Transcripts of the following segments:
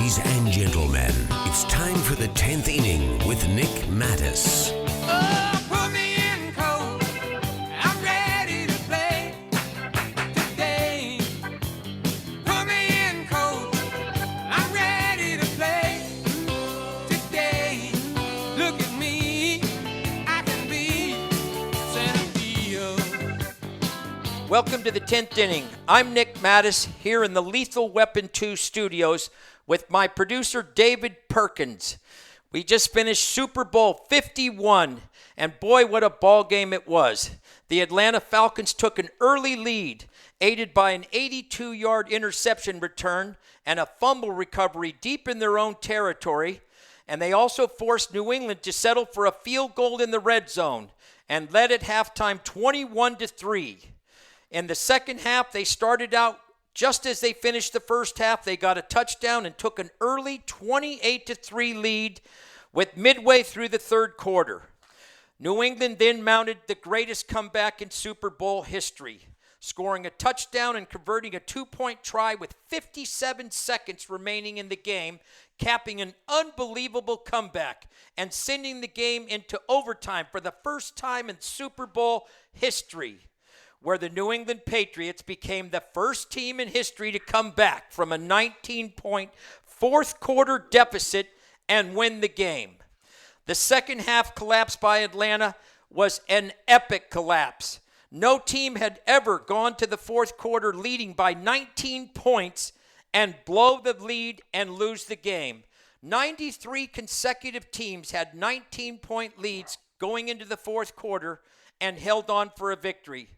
Ladies and gentlemen, it's time for the 10th inning with Nick Mattos. Oh, put me in cold. I'm ready to play today. Put me in cold. I'm ready to play today. Look at me. I can be center field. Welcome to the 10th inning. I'm Nick Mattos here in the Lethal Weapon 2 studios with my producer David Perkins. We just finished Super Bowl 51, and boy, what a ball game it was. The Atlanta Falcons took an early lead, aided by an 82-yard interception return and a fumble recovery deep in their own territory, and they also forced New England to settle for a field goal in the red zone and led at halftime 21-3. In the second half, they started out just as they finished the first half. They got a touchdown and took an early 28-3 lead with midway through the third quarter. New England then mounted the greatest comeback in Super Bowl history, scoring a touchdown and converting a two-point try with 57 seconds remaining in the game, capping an unbelievable comeback and sending the game into overtime for the first time in Super Bowl history, where the New England Patriots became the first team in history to come back from a 19-point fourth quarter deficit and win the game. The second half collapse by Atlanta was an epic collapse. No team had ever gone to the fourth quarter leading by 19 points and blow the lead and lose the game. 93 consecutive teams had 19-point leads going into the fourth quarter and held on for a victory.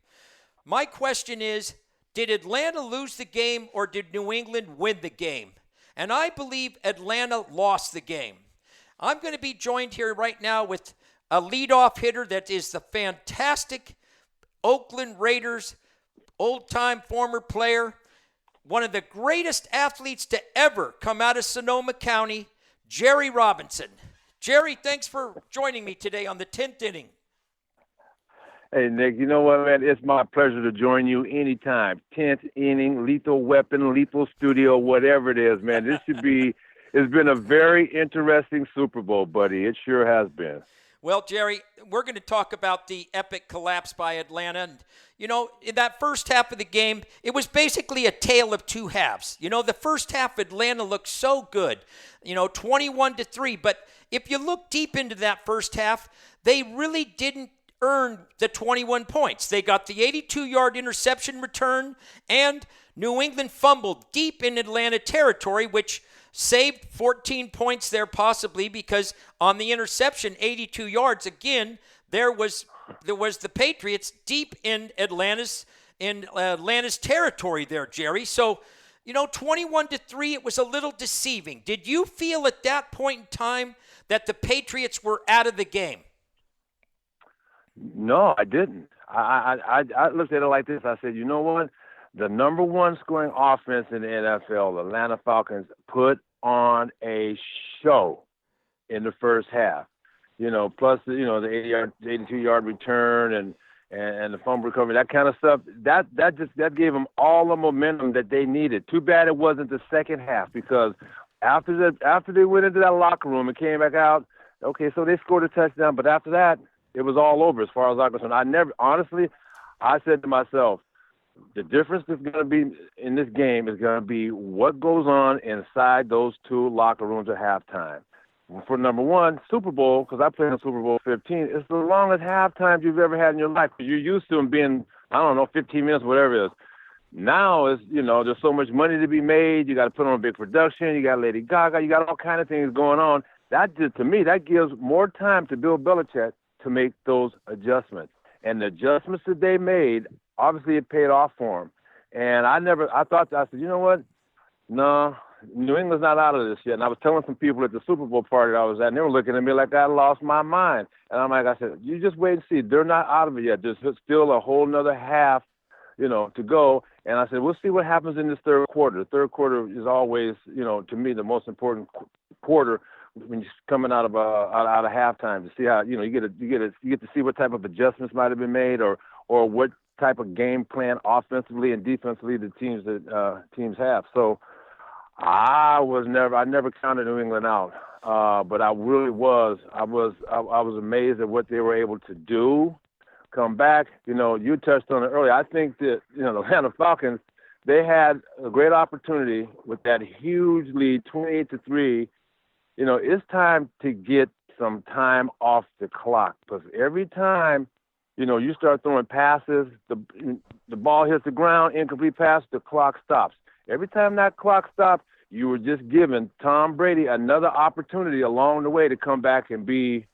My question is, did Atlanta lose the game or did New England win the game? And I believe Atlanta lost the game. I'm going to be joined here right now with a leadoff hitter that is the fantastic Oakland Raiders, old-time former player, one of the greatest athletes to ever come out of Sonoma County, Jerry Robinson. Jerry, thanks for joining me today on the 10th inning. Hey, Nick, you know what, man? It's my pleasure to join you anytime. 10th inning, Lethal Weapon, Lethal Studio, whatever it is, man. It's been a very interesting Super Bowl, buddy. It sure has been. Well, Jerry, we're going to talk about the epic collapse by Atlanta. And, you know, in that first half of the game, it was basically a tale of two halves. You know, the first half, Atlanta looked so good, 21-3. But if you look deep into that first half, they really didn't earned the 21 points. They got the 82-yard interception return, and New England fumbled deep in Atlanta territory, which saved 14 points there possibly because on the interception, 82 yards, again, there was the Patriots deep in Atlanta's territory there, Jerry. So, 21-3, it was a little deceiving. Did you feel at that point in time that the Patriots were out of the game? No, I didn't. I looked at it like this. I said, you know what? The number one scoring offense in the NFL, the Atlanta Falcons, put on a show in the first half. Plus the 82-yard return and the fumble recovery, that kind of stuff. That gave them all the momentum that they needed. Too bad it wasn't the second half, because after they went into that locker room and came back out, okay, so they scored a touchdown, but after that, it was all over as far as I'm concerned. I said to myself, the difference is going to be in this game is going to be what goes on inside those two locker rooms at halftime. For number one, Super Bowl, because I played in Super Bowl 15, it's the longest halftime you've ever had in your life. You're used to them being, 15 minutes, whatever it is. Now it's, there's so much money to be made. You got to put on a big production. You got Lady Gaga. You got all kind of things going on. To me, that gives more time to Bill Belichick to make those adjustments. And the adjustments that they made, obviously it paid off for them. And I said, you know what? No, New England's not out of this yet. And I was telling some people at the Super Bowl party I was at, and they were looking at me like I lost my mind. And I said, you just wait and see. They're not out of it yet. There's still a whole nother half, to go. And I said, we'll see what happens in this third quarter. The third quarter is always, to me, the most important quarter when you're coming out of halftime, to see how you get to see what type of adjustments might have been made, or what type of game plan offensively and defensively the teams have. So I never counted New England out. But I really was. I was amazed at what they were able to do. Come back. You touched on it earlier. I think that, the Atlanta Falcons, they had a great opportunity with that huge lead, 28-3. It's time to get some time off the clock, because every time, you start throwing passes, the ball hits the ground, incomplete pass, the clock stops. Every time that clock stops, you were just giving Tom Brady another opportunity along the way to come back and be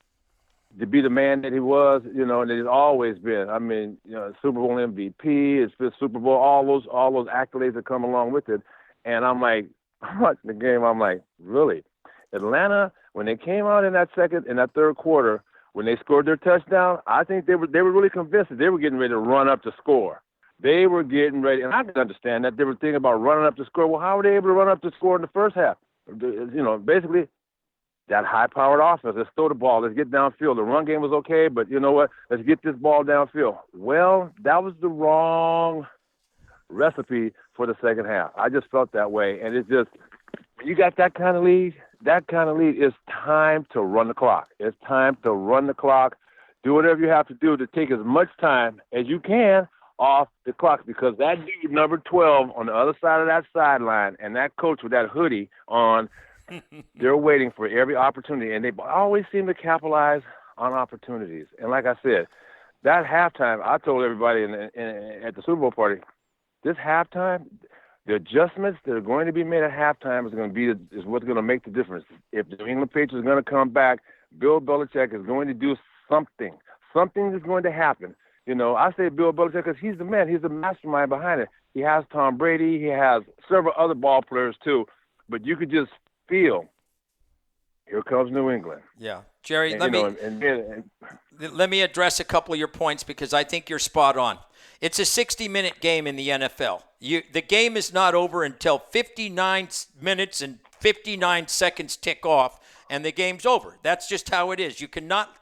the man that he was, and that he's always been. I mean, Super Bowl MVP, it's the Super Bowl, all those accolades that come along with it. And I'm like, watching the game, I'm like, really? Atlanta, when they came out in that third quarter, when they scored their touchdown, I think they were really convinced that they were getting ready to run up the score. They were getting ready, and I can understand that. They were thinking about running up the score. Well, how were they able to run up the score in the first half? Basically, that high-powered offense. Let's throw the ball. Let's get downfield. The run game was okay, but you know what? Let's get this ball downfield. Well, that was the wrong recipe for the second half. I just felt that way, and it's just, when you got that kind of lead, it's time to run the clock. It's time to run the clock. Do whatever you have to do to take as much time as you can off the clock, because that dude, number 12, on the other side of that sideline, and that coach with that hoodie on, they're waiting for every opportunity, and they always seem to capitalize on opportunities. And like I said, that halftime, I told everybody at the Super Bowl party, this halftime, the adjustments that are going to be made at halftime is what's going to make the difference. If the New England Patriots are going to come back, Bill Belichick is going to do something. Something is going to happen. I say Bill Belichick because he's the man. He's the mastermind behind it. He has Tom Brady. He has several other ball players too. But you could just feel, here comes New England. Yeah. Jerry, let me address a couple of your points, because I think you're spot on. It's a 60-minute game in the NFL. The game is not over until 59 minutes and 59 seconds tick off, and the game's over. That's just how it is. You cannot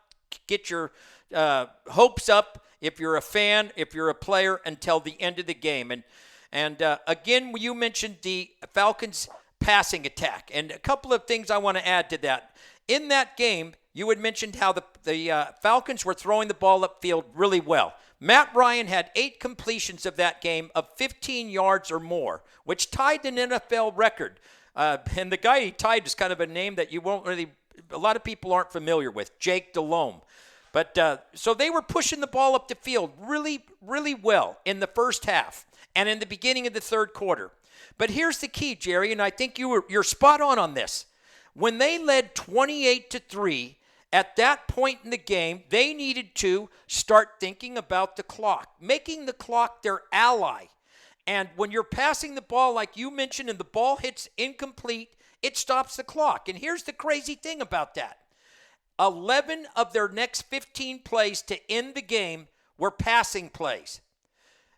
get your hopes up if you're a fan, if you're a player, until the end of the game. And again, you mentioned the Falcons' passing attack, and a couple of things I want to add to that. In that game, you had mentioned how the Falcons were throwing the ball upfield really well. Matt Ryan had 8 completions of that game of 15 yards or more, which tied an NFL record. And the guy he tied is kind of a name that a lot of people aren't familiar with, Jake Delhomme. But so they were pushing the ball up the field really, really well in the first half and in the beginning of the third quarter. But here's the key, Jerry, and I think you're spot on this. When they led 28-3, at that point in the game, they needed to start thinking about the clock, making the clock their ally. And when you're passing the ball, like you mentioned, and the ball hits incomplete, it stops the clock. And here's the crazy thing about that. 11 of their next 15 plays to end the game were passing plays.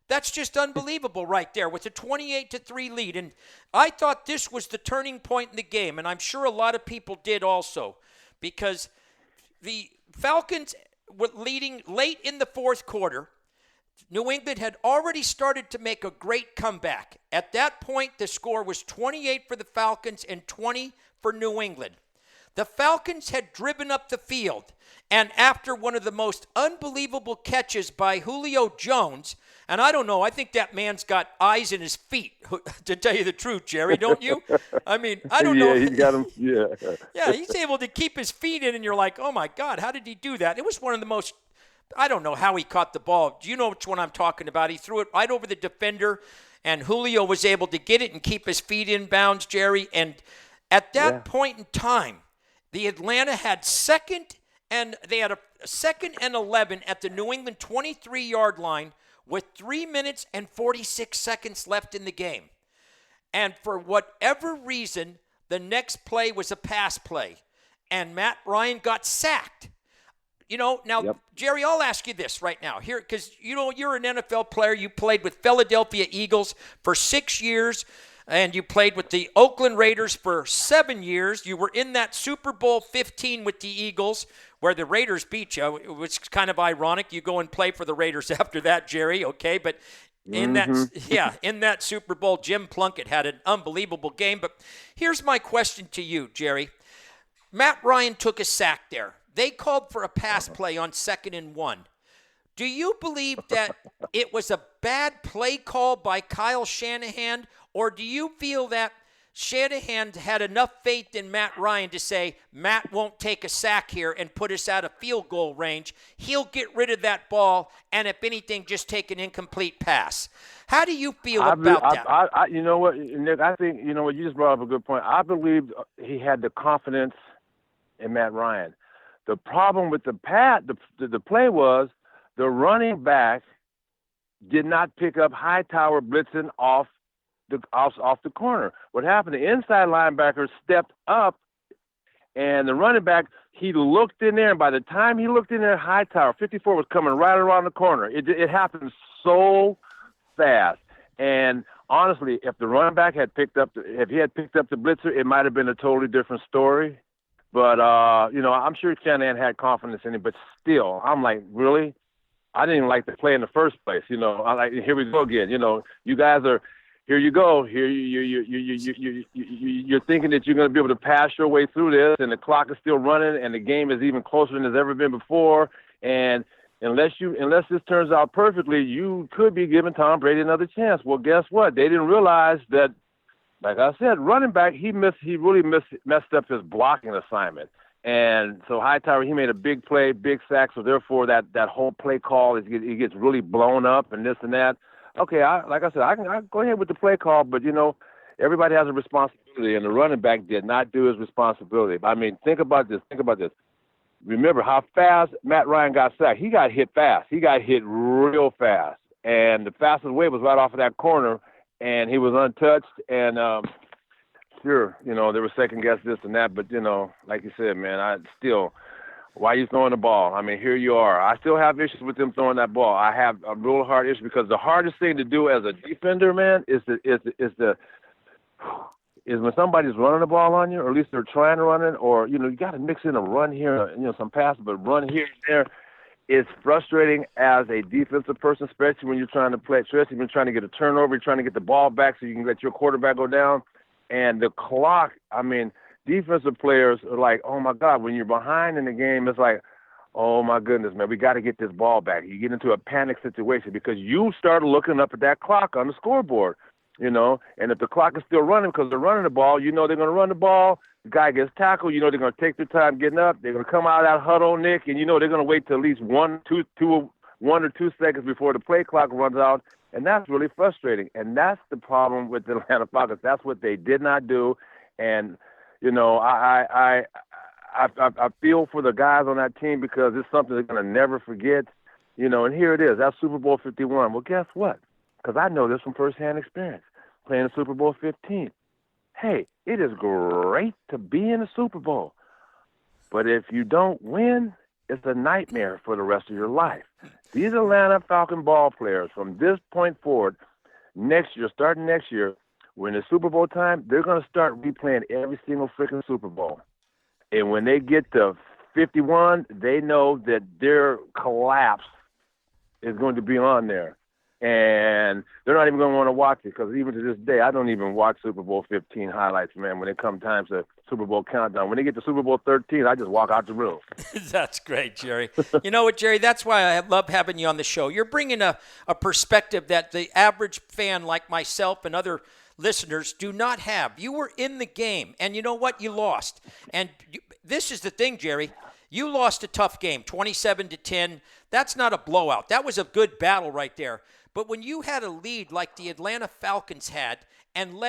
That's just unbelievable right there with a 28-3 lead. And I thought this was the turning point in the game, and I'm sure a lot of people did also, because the Falcons were leading late in the fourth quarter. New England had already started to make a great comeback. At that point, the score was 28 for the Falcons and 20 for New England. The Falcons had driven up the field, and after one of the most unbelievable catches by Julio Jones, and I don't know, I think that man's got eyes in his feet, to tell you the truth, Jerry, don't you? I mean, I don't know. Yeah, he's got him, yeah. Yeah, he's able to keep his feet in, and you're like, oh, my God, how did he do that? It was one of the most, I don't know how he caught the ball. Do you know which one I'm talking about? He threw it right over the defender, and Julio was able to get it and keep his feet in bounds, Jerry. And at that point in time, the Atlanta had second and 11 at the New England 23-yard line with 3 minutes and 46 seconds left in the game. And for whatever reason, the next play was a pass play, and Matt Ryan got sacked. Jerry, I'll ask you this right now here, because, you're an NFL player. You played with Philadelphia Eagles for 6 years. And you played with the Oakland Raiders for 7 years. You were in that Super Bowl 15 with the Eagles, where the Raiders beat you. It was kind of ironic. You go and play for the Raiders after that, Jerry, okay? But In that Super Bowl, Jim Plunkett had an unbelievable game. But here's my question to you, Jerry. Matt Ryan took a sack there. They called for a pass play on 2nd and 1. Do you believe that it was a bad play call by Kyle Shanahan, or do you feel that Shanahan had enough faith in Matt Ryan to say, Matt won't take a sack here and put us out of field goal range. He'll get rid of that ball, and if anything, just take an incomplete pass. How do you feel about that? You know what, Nick, I think, you know what, you just brought up a good point. I believe he had the confidence in Matt Ryan. The problem with the play was the running back did not pick up Hightower blitzing off the corner. What happened? The inside linebacker stepped up, and the running back, he looked in there, and by the time he looked in there, Hightower 54 was coming right around the corner. It happened so fast. And honestly, if the running back had picked up the blitzer, it might have been a totally different story. But I'm sure Shanahan had confidence in him. But still, I'm like, really? I didn't even like the play in the first place. Here we go again. You guys are. Here you go. Here you're thinking that you're going to be able to pass your way through this, and the clock is still running, and the game is even closer than it's ever been before. And unless this turns out perfectly, you could be giving Tom Brady another chance. Well, guess what? They didn't realize that, like I said, running back, he really messed up his blocking assignment. And so Hightower, he made a big play, big sack. So therefore, that whole play call, it gets really blown up and this and that. Okay, like I said, I can go ahead with the play call, but, everybody has a responsibility, and the running back did not do his responsibility. I mean, think about this. Remember how fast Matt Ryan got sacked. He got hit fast. He got hit real fast, and the fastest way was right off of that corner, and he was untouched. And sure, there was second guess this and that, but, like you said, man, why are you throwing the ball? I mean, here you are. I still have issues with them throwing that ball. I have a real hard issue because the hardest thing to do as a defender, man, is when somebody's running the ball on you, or at least they're trying to run it, or, you got to mix in a run here, some passes, but run here and there. It's frustrating as a defensive person, especially when you're trying to play, especially when you're trying to get a turnover, you're trying to get the ball back so you can let your quarterback go down. And the clock, defensive players are like, oh, my God, when you're behind in the game, it's like, oh, my goodness, man, we got to get this ball back. You get into a panic situation because you start looking up at that clock on the scoreboard, and if the clock is still running because they're running the ball, they're going to run the ball. The guy gets tackled. They're going to take their time getting up. They're going to come out of that huddle, Nick, and they're going to wait till at least 1 or 2 seconds before the play clock runs out. And that's really frustrating. And that's the problem with the Atlanta Falcons. That's what they did not do. And, I feel for the guys on that team because it's something they're going to never forget. And here it is. That's Super Bowl 51. Well, guess what? Because I know this from firsthand experience, playing Super Bowl 15. Hey, it is great to be in a Super Bowl. But if you don't win, it's a nightmare for the rest of your life. These Atlanta Falcon ball players, from this point forward, starting next year, when it's Super Bowl time, they're going to start replaying every single freaking Super Bowl. And when they get to 51, they know that their collapse is going to be on there. And they're not even going to want to watch it because even to this day, I don't even watch Super Bowl 15 highlights, man, when it comes time to Super Bowl countdown. When they get to Super Bowl 13, I just walk out the room. That's great, Jerry. You know what, Jerry? That's why I love having you on the show. You're bringing a perspective that the average fan like myself and other listeners do not have. You were in the game, and you know what? You lost. And this is the thing, Jerry. You lost a tough game, 27-10. That's not a blowout. That was a good battle right there. But when you had a lead like the Atlanta Falcons had and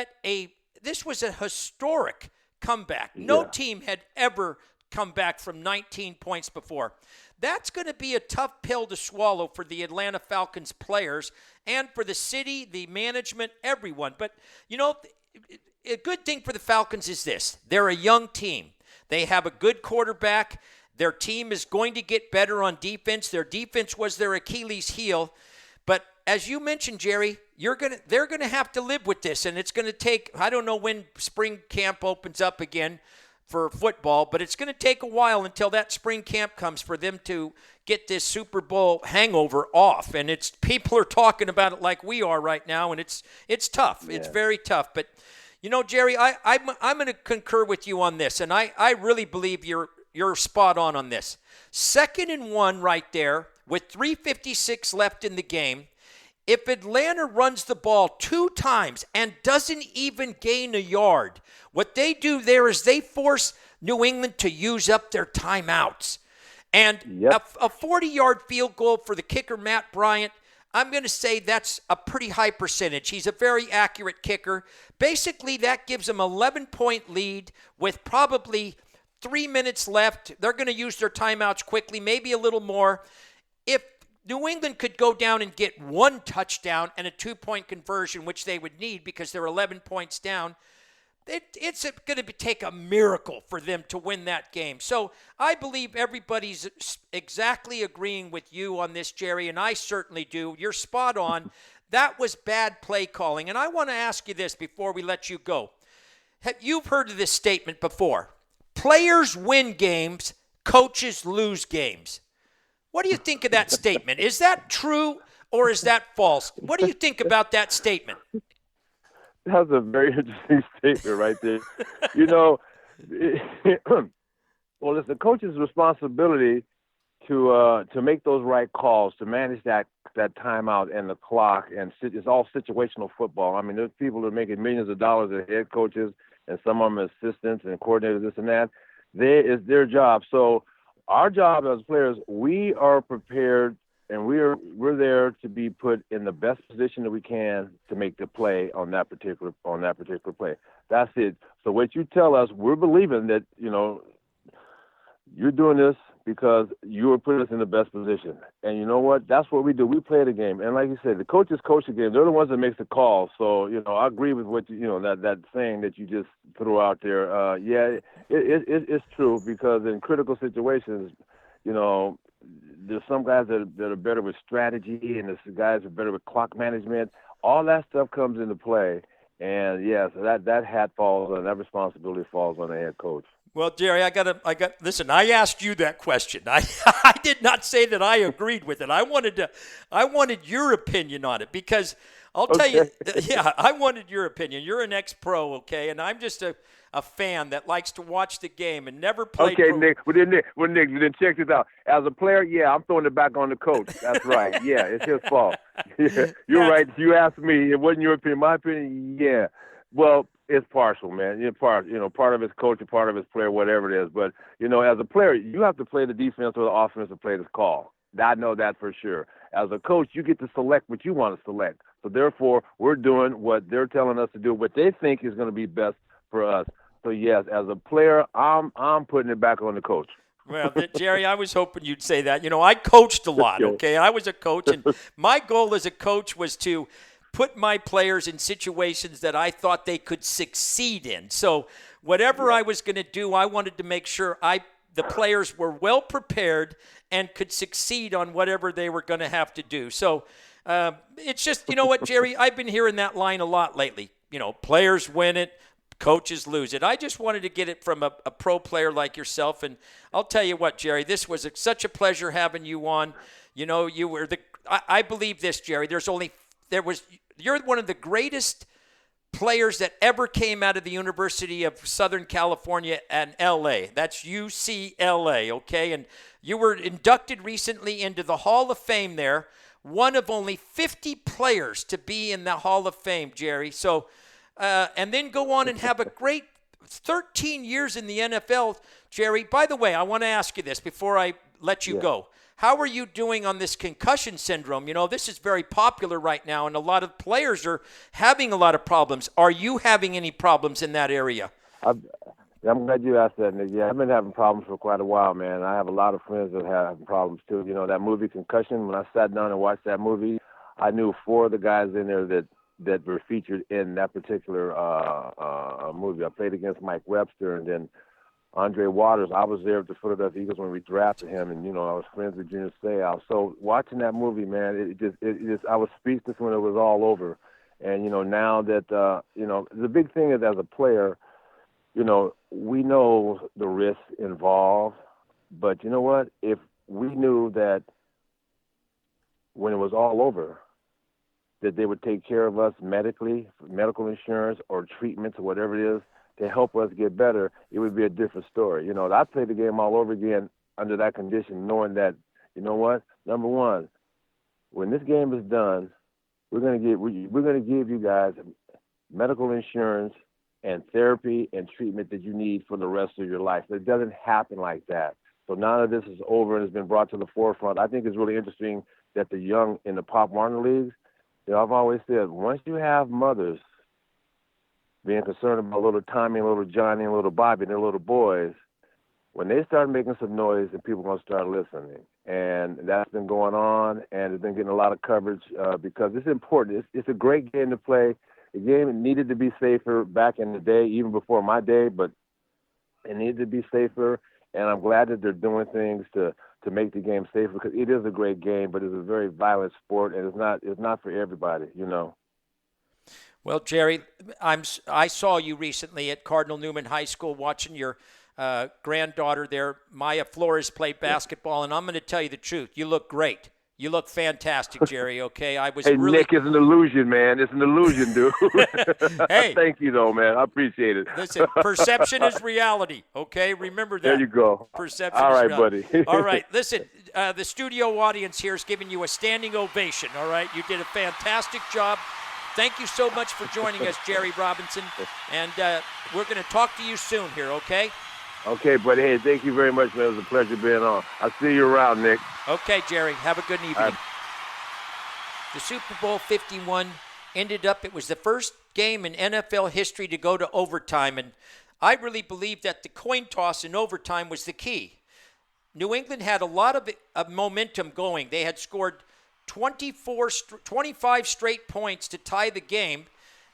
this was a historic comeback. No team had ever come back from 19 points before. That's going to be a tough pill to swallow for the Atlanta Falcons players and for the city, the management, everyone. But, a good thing for the Falcons is this. They're a young team. They have a good quarterback. Their team is going to get better on defense. Their defense was their Achilles heel. But as you mentioned, Jerry, they're going to have to live with this, and it's going to take, I don't know when spring camp opens up again, for football, but it's going to take a while until that spring camp comes for them to get this Super Bowl hangover off. And it's people are talking about it like we are right now, and it's tough. Yeah. It's very tough. But, Jerry, I'm going to concur with you on this, and I really believe you're spot on this. 2nd and 1 right there with 3:56 left in the game. If Atlanta runs the ball 2 times and doesn't even gain a yard, what they do there is they force New England to use up their timeouts. And a 40-yard field goal for the kicker, Matt Bryant, I'm going to say that's a pretty high percentage. He's a very accurate kicker. Basically, that gives them an 11-point lead with probably 3 minutes left. They're going to use their timeouts quickly, maybe a little more. If New England could go down and get 1 touchdown and a 2-point conversion, which they would need because they're 11 points down, it's going to take a miracle for them to win that game. So I believe everybody's exactly agreeing with you on this, Jerry, and I certainly do. You're spot on. That was bad play calling. And I want to ask you this before we let you go. You've heard of this statement before. Players win games, coaches lose games. What do you think of that statement? Is that true or is that false? What do you think about that statement? That's a very interesting statement right there. Well, it's the coach's responsibility to make those right calls, to manage that timeout and the clock, and it's all situational football. I mean, there's people that are making millions of dollars as head coaches, and some of them assistants and coordinators, this and that. It's their job. So our job as players, we are prepared, and we're there to be put in the best position that we can to make the play on that particular play. That's it. So what you tell us, we're believing that you're doing this because you are putting us in the best position. And you know what? That's what we do. We play the game. And like you said, the coaches coach the game. They're the ones that make the calls. So, I agree with what that saying that you just threw out there. It's true, because in critical situations, there's some guys that are better with strategy, and there's guys that are better with clock management. All that stuff comes into play. And so that hat falls on, that responsibility falls on the head coach. Well, Jerry, listen, I asked you that question. I did not say that I agreed with it. I wanted your opinion on it, because I'll tell you, I wanted your opinion. You're an ex-pro, okay? And I'm just a fan that likes to watch the game and never played. Okay, Nick. Nick, then check this out. As a player, I'm throwing it back on the coach. That's right. It's his fault. You're right. You asked me. It wasn't your opinion. My opinion, Well, it's partial, man. Part of his coach, and part of his player, whatever it is. But, as a player, you have to play the defense or the offense to play this call. I know that for sure. As a coach, you get to select what you want to select. So, therefore, we're doing what they're telling us to do, what they think is going to be best for us. So, yes, as a player, I'm putting it back on the coach. Well, Jerry, I was hoping you'd say that. I coached a lot, okay? I was a coach, and my goal as a coach was to put my players in situations that I thought they could succeed in. So whatever I was going to do, I wanted to make sure the players were well prepared and could succeed on whatever they were going to have to do. So it's just, what, Jerry, I've been hearing that line a lot lately. Players win it, coaches lose it. I just wanted to get it from a pro player like yourself. And I'll tell you what, Jerry, this was such a pleasure having you on. You were I believe this, Jerry, you're one of the greatest players that ever came out of the University of Southern California and L.A. That's UCLA, okay? And you were inducted recently into the Hall of Fame there, one of only 50 players to be in the Hall of Fame, Jerry. So, and then go on and have a great 13 years in the NFL, Jerry. By the way, I want to ask you this before I let you go. How are you doing on this concussion syndrome? This is very popular right now, and a lot of players are having a lot of problems. Are you having any problems in that area? I'm glad you asked that, Nick. I've been having problems for quite a while, man. I have a lot of friends that have problems, too. That movie Concussion, when I sat down and watched that movie, I knew 4 of the guys in there that were featured in that particular movie. I played against Mike Webster, and then Andre Waters. I was there at the Philadelphia Eagles when we drafted him, and I was friends with Junior Seau. So watching that movie, man, it just I was speechless when it was all over. And now that the big thing is, as a player, we know the risks involved, but you know what? If we knew that when it was all over, that they would take care of us medically, medical insurance or treatments or whatever it is to help us get better, it would be a different story. I'd play the game all over again under that condition, knowing that, you know what? Number one, when this game is done, we're going to give you guys medical insurance and therapy and treatment that you need for the rest of your life. It doesn't happen like that. So now that this is over and has been brought to the forefront, I think it's really interesting that the young in the Pop Warner leagues, I've always said, once you have mothers being concerned about little Tommy and little Johnny and little Bobby and their little boys, when they start making some noise, and people are going to start listening. And that's been going on, and it's been getting a lot of coverage because it's important. It's a great game to play. The game needed to be safer back in the day, even before my day, but it needed to be safer. And I'm glad that they're doing things to make the game safer, because it is a great game, but it's a very violent sport, and it's not for everybody, Well, Jerry, I saw you recently at Cardinal Newman High School watching your granddaughter there, Maya Flores, play basketball, and I'm going to tell you the truth. You look great. You look fantastic, Jerry, okay? Hey, Nick, it's an illusion, man. It's an illusion, dude. Hey. Thank you, though, man. I appreciate it. Listen, perception is reality, okay? Remember that. There you go. Perception all is right, reality. buddy. All right, listen, the studio audience here is giving you a standing ovation, all right? You did a fantastic job. Thank you so much for joining us, Jerry Robinson, and we're going to talk to you soon here, okay? Okay, buddy. Hey, thank you very much, man. It was a pleasure being on. I'll see you around, Nick. Okay, Jerry. Have a good evening. The Super Bowl 51 ended up, it was the first game in NFL history to go to overtime, and I really believe that the coin toss in overtime was the key. New England had a lot of momentum going. They had scored 25 straight points to tie the game,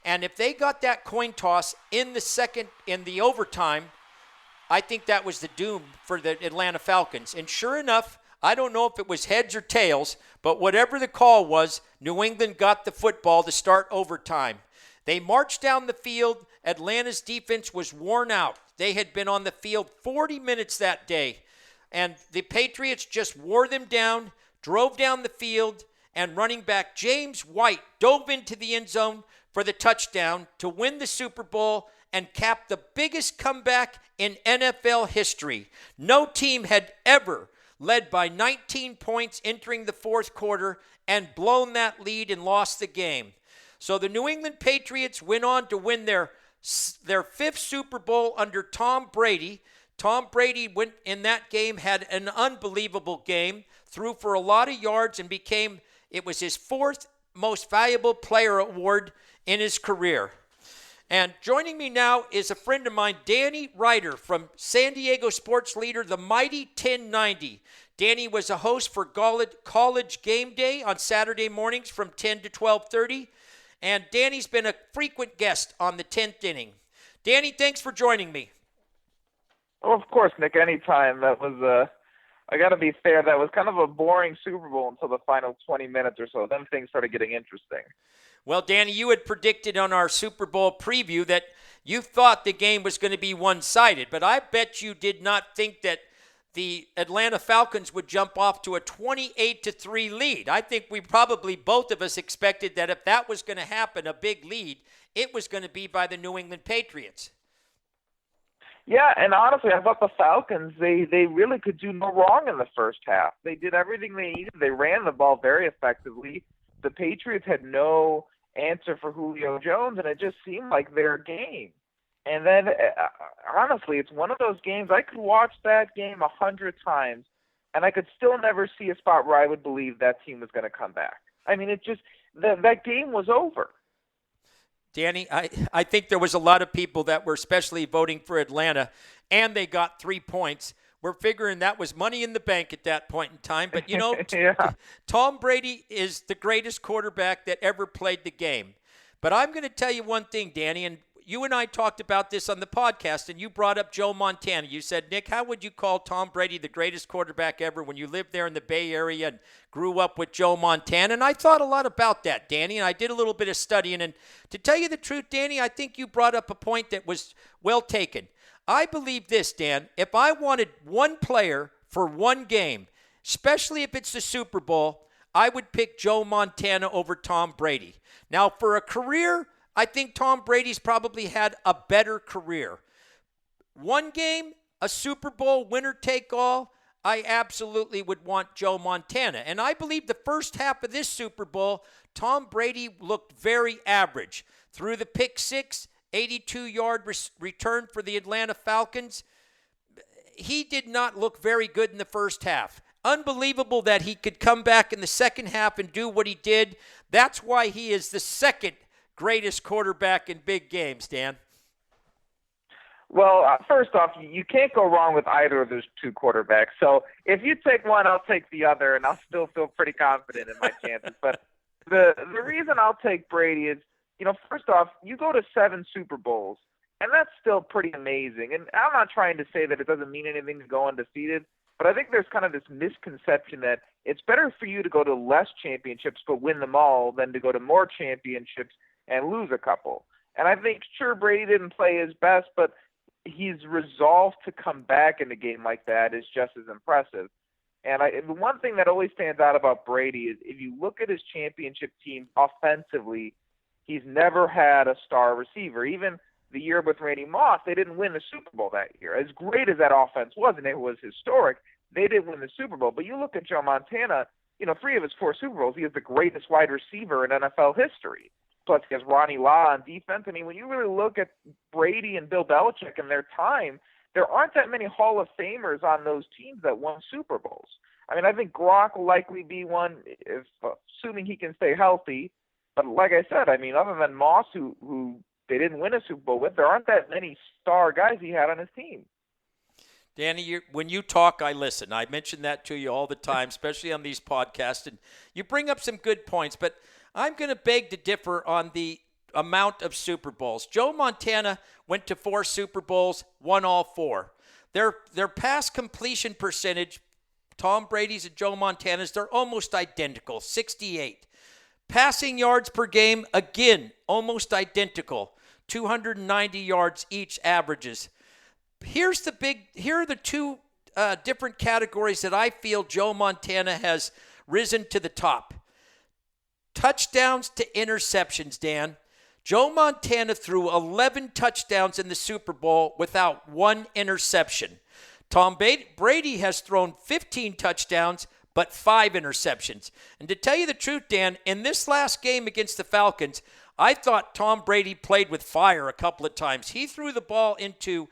and if they got that coin toss in the overtime, I think that was the doom for the Atlanta Falcons. And sure enough, I don't know if it was heads or tails, but whatever the call was, New England got the football to start overtime. They marched down the field. Atlanta's defense was worn out. They had been on the field 40 minutes that day. And the Patriots just wore them down, drove down the field, and running back James White dove into the end zone for the touchdown to win the Super Bowl and cap the biggest comeback in NFL history. No team had ever led by 19 points entering the fourth quarter and blown that lead and lost the game. So the New England Patriots went on to win their fifth Super Bowl under Tom Brady. Tom Brady went in that game, had an unbelievable game, threw for a lot of yards, and it was his fourth most valuable player award in his career. And joining me now is a friend of mine, Danny Reiter from San Diego Sports Leader, the Mighty 1090. Danny was a host for College Gameday on Saturday mornings from 10 to 12:30. And Danny's been a frequent guest on the 10th inning. Danny, thanks for joining me. Oh, of course, Nick, anytime. That was, I got to be fair, that was kind of a boring Super Bowl until the final 20 minutes or so. Then things started getting interesting. Well, Danny, you had predicted on our Super Bowl preview that you thought the game was going to be one-sided, but I bet you did not think that the Atlanta Falcons would jump off to a 28-3 lead. I think we probably, both of us, expected that if that was going to happen, a big lead, it was going to be by the New England Patriots. Yeah, and honestly, I thought the Falcons, they really could do no wrong in the first half. They did everything they needed. They ran the ball very effectively. The Patriots had no answer for Julio Jones, and it just seemed like their game. And then, honestly, it's one of those games, I could watch that game 100 times, and I could still never see a spot where I would believe that team was going to come back. I mean, it just, that game was over. Danny, I think there was a lot of people that were especially voting for Atlanta, and they got 3 points. We're figuring that was money in the bank at that point in time. But, you know, yeah. Tom Brady is the greatest quarterback that ever played the game. But I'm going to tell you one thing, Danny, and you and I talked about this on the podcast, and you brought up Joe Montana. You said, Nick, how would you call Tom Brady the greatest quarterback ever when you lived there in the Bay Area and grew up with Joe Montana? And I thought a lot about that, Danny, and I did a little bit of studying. And to tell you the truth, Danny, I think you brought up a point that was well taken. I believe this, Dan. If I wanted one player for one game, especially if it's the Super Bowl, I would pick Joe Montana over Tom Brady. Now, for a career, I think Tom Brady's probably had a better career. One game, a Super Bowl, winner take all, I absolutely would want Joe Montana. And I believe the first half of this Super Bowl, Tom Brady looked very average. Threw the pick six, 82-yard return for the Atlanta Falcons. He did not look very good in the first half. Unbelievable that he could come back in the second half and do what he did. That's why he is the second greatest quarterback in big games, Dan. Well, first off, you can't go wrong with either of those two quarterbacks. So if you take one, I'll take the other, and I'll still feel pretty confident in my chances. But the reason I'll take Brady is, first off, you go to 7 Super Bowls, and that's still pretty amazing. And I'm not trying to say that it doesn't mean anything to go undefeated, but I think there's kind of this misconception that it's better for you to go to less championships but win them all than to go to more championships and lose a couple. And I think, sure, Brady didn't play his best, but his resolve to come back in a game like that is just as impressive. And the one thing that always stands out about Brady is if you look at his championship team offensively, he's never had a star receiver. Even the year with Randy Moss, they didn't win the Super Bowl that year. As great as that offense was, and it was historic, they didn't win the Super Bowl. But you look at Joe Montana, 3 of his 4 Super Bowls, he is the greatest wide receiver in NFL history. Plus, he has Ronnie Law on defense. I mean, when you really look at Brady and Bill Belichick in their time, there aren't that many Hall of Famers on those teams that won Super Bowls. I mean, I think Gronk will likely be one, assuming he can stay healthy. But like I said, I mean, other than Moss, who they didn't win a Super Bowl with, there aren't that many star guys he had on his team. Danny, when you talk, I listen. I mention that to you all the time, especially on these podcasts. And you bring up some good points, but I'm going to beg to differ on the amount of Super Bowls. Joe Montana went to 4 Super Bowls, won all 4. Their pass completion percentage, Tom Brady's and Joe Montana's, they're almost identical, 68. Passing yards per game, again, almost identical, 290 yards each averages. Here are the 2 different categories that I feel Joe Montana has risen to the top. Touchdowns to interceptions, Dan. Joe Montana threw 11 touchdowns in the Super Bowl without 1 interception. Tom Brady has thrown 15 touchdowns but 5 interceptions. And to tell you the truth, Dan, in this last game against the Falcons, I thought Tom Brady played with fire a couple of times. He threw the ball into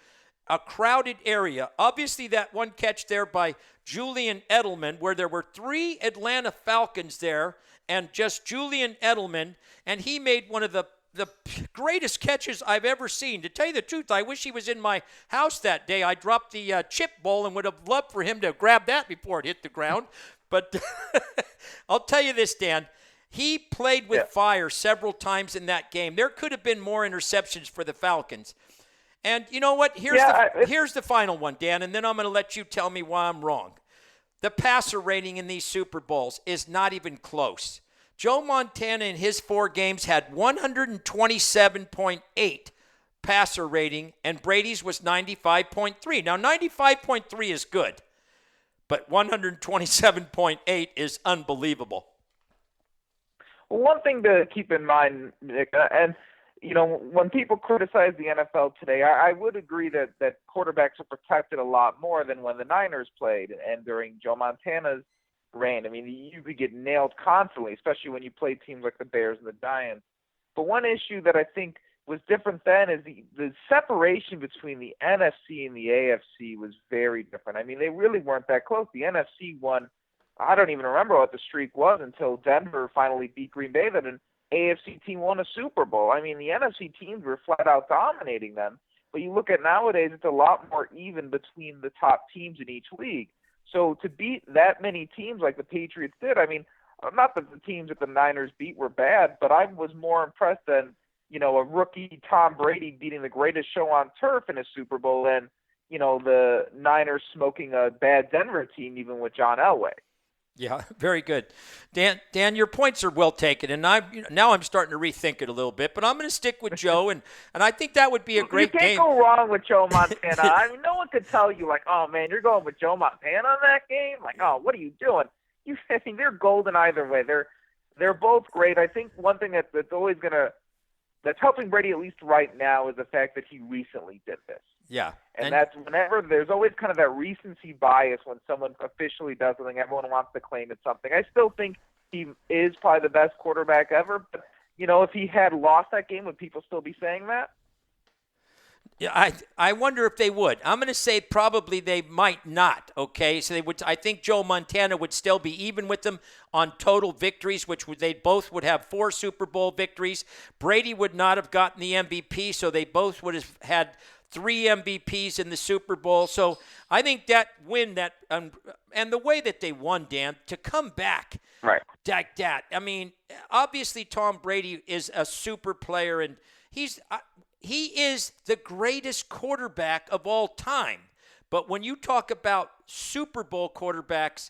a crowded area. Obviously, that one catch there by Julian Edelman, where there were 3 Atlanta Falcons there and just Julian Edelman, and he made one of the greatest catches I've ever seen. To tell you the truth, I wish he was in my house that day. I dropped the chip bowl and would have loved for him to grab that before it hit the ground. But I'll tell you this, Dan. He played with fire several times in that game. There could have been more interceptions for the Falcons. And you know what? Here's the final one, Dan, and then I'm going to let you tell me why I'm wrong. The passer rating in these Super Bowls is not even close. Joe Montana in his 4 games had 127.8 passer rating, and Brady's was 95.3. Now, 95.3 is good, but 127.8 is unbelievable. Well, one thing to keep in mind, Nick, and when people criticize the NFL today, I would agree that quarterbacks are protected a lot more than when the Niners played and during Joe Montana's reign. I mean, you could get nailed constantly, especially when you play teams like the Bears and the Giants. But one issue that I think was different then is the separation between the NFC and the AFC was very different. I mean, they really weren't that close. The NFC won, I don't even remember what the streak was until Denver finally beat Green Bay. Then an AFC team won a Super Bowl. I mean, the NFC teams were flat out dominating them. But you look at nowadays, it's a lot more even between the top teams in each league. So to beat that many teams like the Patriots did, I mean, not that the teams that the Niners beat were bad, but I was more impressed than a rookie Tom Brady beating the greatest show on turf in a Super Bowl than, the Niners smoking a bad Denver team, even with John Elway. Yeah, very good. Dan, your points are well taken, and now I'm starting to rethink it a little bit, but I'm going to stick with Joe, and I think that would be a great game. You can't go wrong with Joe Montana. I mean, no one could tell you, like, oh, man, you're going with Joe Montana on that game? Like, oh, what are you doing? I mean, they're golden either way. They're both great. I think one thing that's always that's helping Brady, at least right now, is the fact that he recently did this. Yeah. And that's whenever there's always kind of that recency bias when someone officially does something, everyone wants to claim it's something. I still think he is probably the best quarterback ever, but, if he had lost that game, would people still be saying that? Yeah, I wonder if they would. I'm going to say probably they might not, okay? So they would. I think Joe Montana would still be even with them on total victories, which they both would have 4 Super Bowl victories. Brady would not have gotten the MVP, so they both would have had 3 MVPs in the Super Bowl. So I think that win, and the way that they won, Dan, to come back right like that. I mean, obviously Tom Brady is a super player, and he is the greatest quarterback of all time. But when you talk about Super Bowl quarterbacks,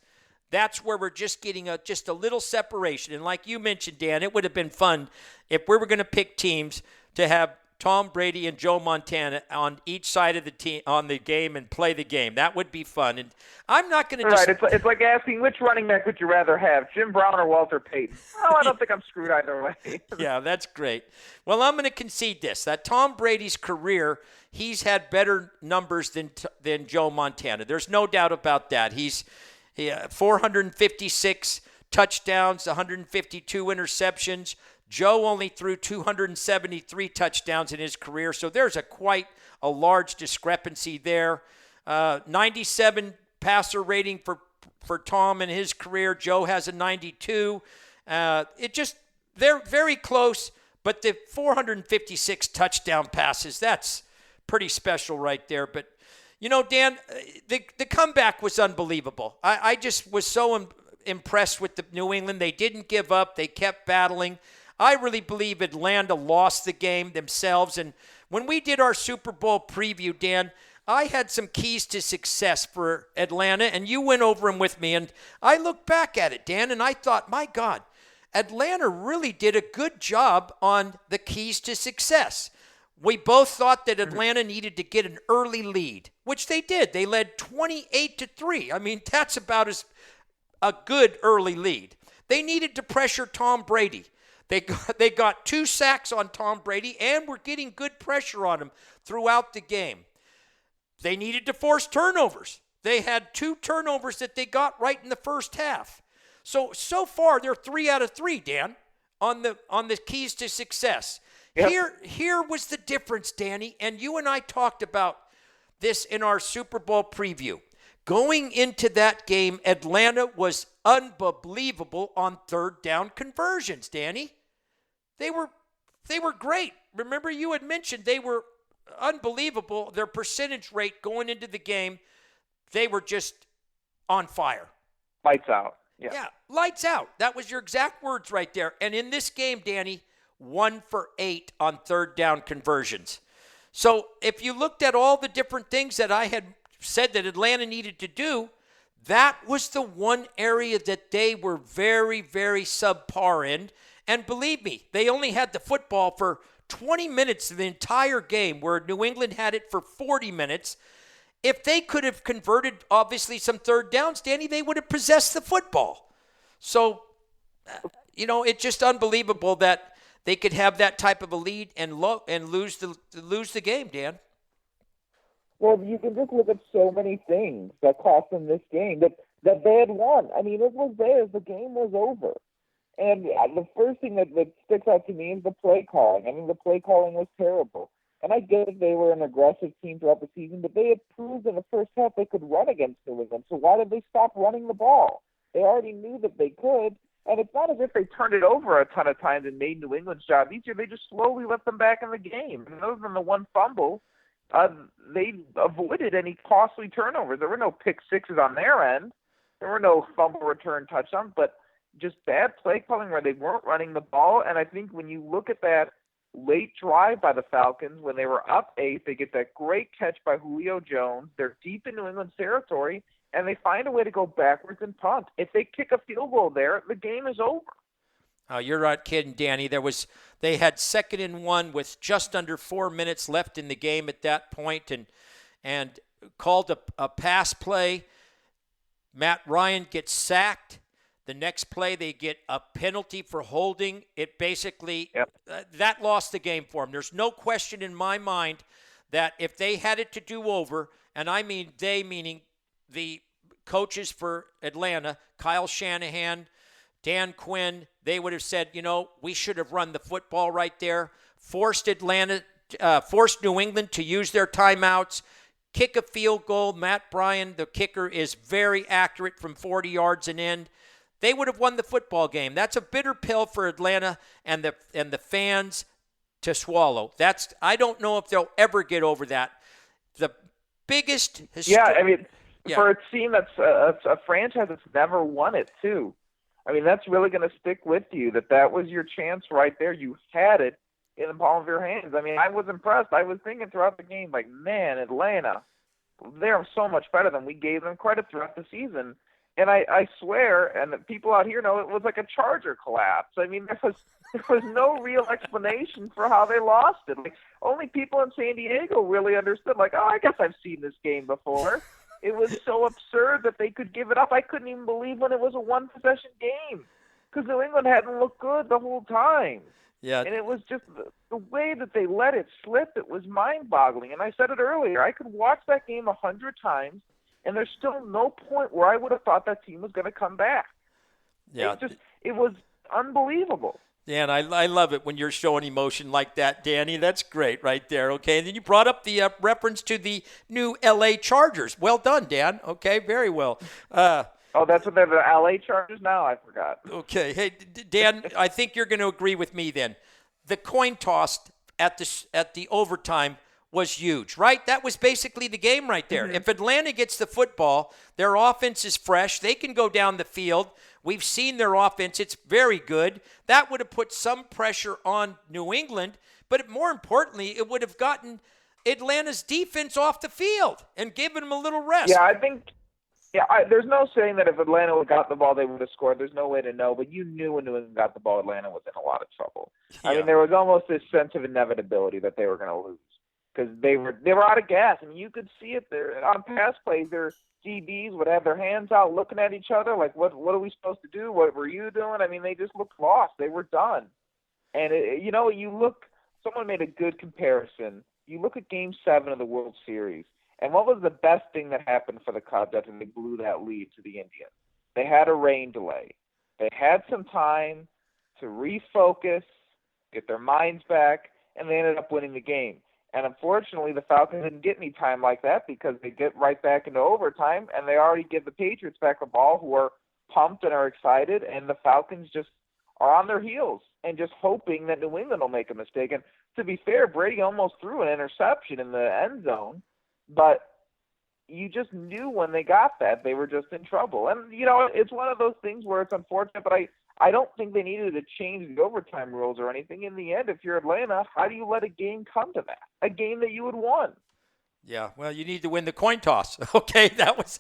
that's where we're just getting just a little separation. And like you mentioned, Dan, it would have been fun if we were going to pick teams to have Tom Brady and Joe Montana on each side of the team on the game and play the game. That would be fun. And I'm not going to Right. It's like asking which running back would you rather have, Jim Brown or Walter Payton? Oh, I don't think I'm screwed either way. Yeah, that's great. Well, I'm going to concede this, that Tom Brady's career, he's had better numbers than Joe Montana. There's no doubt about that. He's 456 touchdowns, 152 interceptions. Joe only threw 273 touchdowns in his career, so there's quite a large discrepancy there. 97 passer rating for Tom in his career. Joe has a 92. They're very close, but the 456 touchdown passes, that's pretty special right there. But, Dan, the comeback was unbelievable. I just was so impressed with the New England. They didn't give up. They kept battling. I really believe Atlanta lost the game themselves. And when we did our Super Bowl preview, Dan, I had some keys to success for Atlanta, and you went over them with me. And I looked back at it, Dan, and I thought, my God, Atlanta really did a good job on the keys to success. We both thought that Atlanta needed to get an early lead, which they did. They led 28-3. I mean, that's about as a good early lead. They needed to pressure Tom Brady. They got 2 sacks on Tom Brady and were getting good pressure on him throughout the game. They needed to force turnovers. They had 2 turnovers that they got right in the first half. So far they're 3 out of 3, Dan, on the keys to success. Yep. Here was the difference, Danny, and you and I talked about this in our Super Bowl preview. Going into that game, Atlanta was unbelievable on third down conversions, Danny. They were great. Remember, you had mentioned they were unbelievable. Their percentage rate going into the game, they were just on fire. Lights out. Yeah, lights out. That was your exact words right there. And in this game, Danny, 1 for 8 on third down conversions. So if you looked at all the different things that I had said that Atlanta needed to do, that was the one area that they were very, very subpar in. And believe me, they only had the football for 20 minutes of the entire game, where New England had it for 40 minutes. If they could have converted, obviously, some third downs, Danny, they would have possessed the football. So, it's just unbelievable that they could have that type of a lead and lose the game, Dan. Well, you can just look at so many things that cost them this game that they had won. I mean, it was theirs. The game was over. And the first thing that sticks out to me is the play calling. I mean, the play calling was terrible. And I get it, they were an aggressive team throughout the season, but they had proved in the first half they could run against New England. So why did they stop running the ball? They already knew that they could. And it's not as if they turned it over a ton of times and made New England's job easier. They just slowly let them back in the game. And other than the one fumble, they avoided any costly turnovers. There were no pick sixes on their end. There were no fumble return touchdowns, but just bad play calling where they weren't running the ball. And I think when you look at that late drive by the Falcons when they were up 8. They get that great catch by Julio Jones. They're deep in New England territory, and they find a way to go backwards and punt. If they kick a field goal there, the game is over. You're not kidding, Danny. They had 2nd and 1 with just under 4 minutes left in the game at that point, and called a pass play. Matt Ryan gets sacked. The next play, they get a penalty for holding. It basically, that lost the game for them. There's no question in my mind that if they had it to do over, and I mean they, meaning the coaches for Atlanta, Kyle Shanahan, Dan Quinn, they would have said, we should have run the football right there, forced New England to use their timeouts, kick a field goal. Matt Ryan, the kicker, is very accurate from 40 yards and in. They would have won the football game. That's a bitter pill for Atlanta and the fans to swallow. I don't know if they'll ever get over that. The biggest for a team that's a franchise that's never won it too. I mean, that's really going to stick with you, that was your chance right there. You had it in the palm of your hands. I mean, I was impressed. I was thinking throughout the game, like, man, Atlanta, they're so much better than we gave them credit throughout the season. And I swear, and the people out here know, it was like a Charger collapse. I mean, there was no real explanation for how they lost it. Like, only people in San Diego really understood, like, I guess I've seen this game before. It was so absurd that they could give it up. I couldn't even believe when it was a one-possession game because New England hadn't looked good the whole time. Yeah. And it was just the way that they let it slip. It was mind-boggling. And I said it earlier. I could watch that game 100 times, and there's still no point where I would have thought that team was going to come back. Yeah. It was unbelievable. Dan, I love it when you're showing emotion like that, Danny. That's great right there, okay? And then you brought up the reference to the new L.A. Chargers. Well done, Dan. Okay, very well. That's what they're the L.A. Chargers now? I forgot. Okay. Hey, Dan, I think you're going to agree with me then. The coin toss at the overtime was huge, right? That was basically the game right there. Mm-hmm. If Atlanta gets the football, their offense is fresh. They can go down the field. We've seen their offense. It's very good. That would have put some pressure on New England, but more importantly, it would have gotten Atlanta's defense off the field and given them a little rest. Yeah, I think there's no saying that if Atlanta would have got the ball, they would have scored. There's no way to know, but you knew when New England got the ball, Atlanta was in a lot of trouble. Yeah. I mean, there was almost this sense of inevitability that they were going to lose because they were out of gas. I mean, you could see it there on pass plays. Their DBs would have their hands out looking at each other like, what are we supposed to do? What were you doing? I mean, they just looked lost. They were done. And, someone made a good comparison. You look at Game 7 of the World Series, and what was the best thing that happened for the Cubs after they blew that lead to the Indians? They had a rain delay. They had some time to refocus, get their minds back, and they ended up winning the game. And unfortunately, the Falcons didn't get any time like that because they get right back into overtime, and they already give the Patriots back the ball, who are pumped and are excited, and the Falcons just are on their heels and just hoping that New England will make a mistake. And to be fair, Brady almost threw an interception in the end zone, but you just knew when they got that they were just in trouble. And, it's one of those things where it's unfortunate, but I don't think they needed to change the overtime rules or anything. In the end, if you're Atlanta, how do you let a game come to that? A game that you had won. Yeah, well, you need to win the coin toss. Okay, that was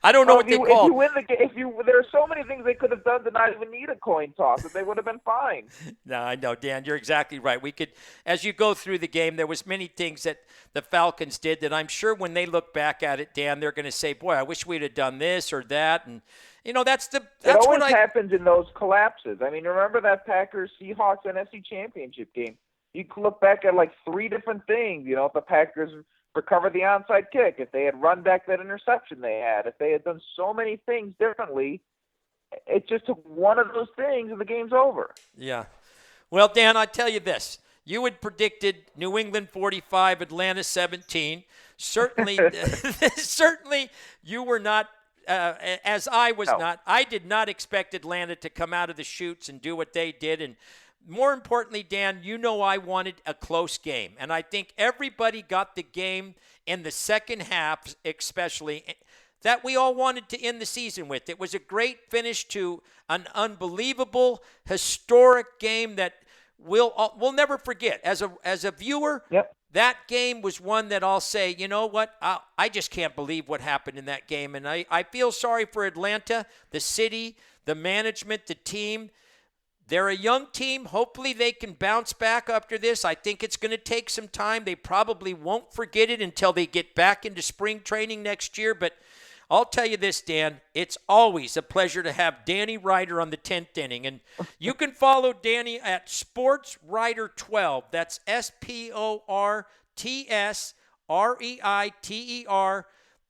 I don't know what they call. If you win the game, there are so many things they could have done to not even need a coin toss, but they would have been fine. No, I know, Dan, you're exactly right. We could, as you go through the game, there was many things that the Falcons did that I'm sure when they look back at it, Dan, they're going to say, "Boy, I wish we'd have done this or that." And that's it always happens in those collapses. I mean, remember that Packers-Seahawks NFC Championship game? You can look back at like three different things. If the Packers recover the onside kick, if they had run back that interception they had, if they had done so many things differently, it just took one of those things and the game's over. Yeah. Well, Dan, I tell you this. You had predicted New England 45, Atlanta 17. Certainly, certainly you were not, as I was not. I did not expect Atlanta to come out of the chutes and do what they did. And more importantly, Dan, I wanted a close game. And I think everybody got the game in the second half, especially, that we all wanted to end the season with. It was a great finish to an unbelievable, historic game that we'll never forget. As a viewer, Yep. that game was one that I'll say, you know what, I just can't believe what happened in that game. And I feel sorry for Atlanta, the city, the management, the team. They're a young team. Hopefully they can bounce back after this. I think it's going to take some time. They probably won't forget it until they get back into spring training next year. But I'll tell you this, Dan, it's always a pleasure to have Danny Reiter on the 10th inning. And you can follow Danny at Sports Reiter 12. That's SPORTSREITER,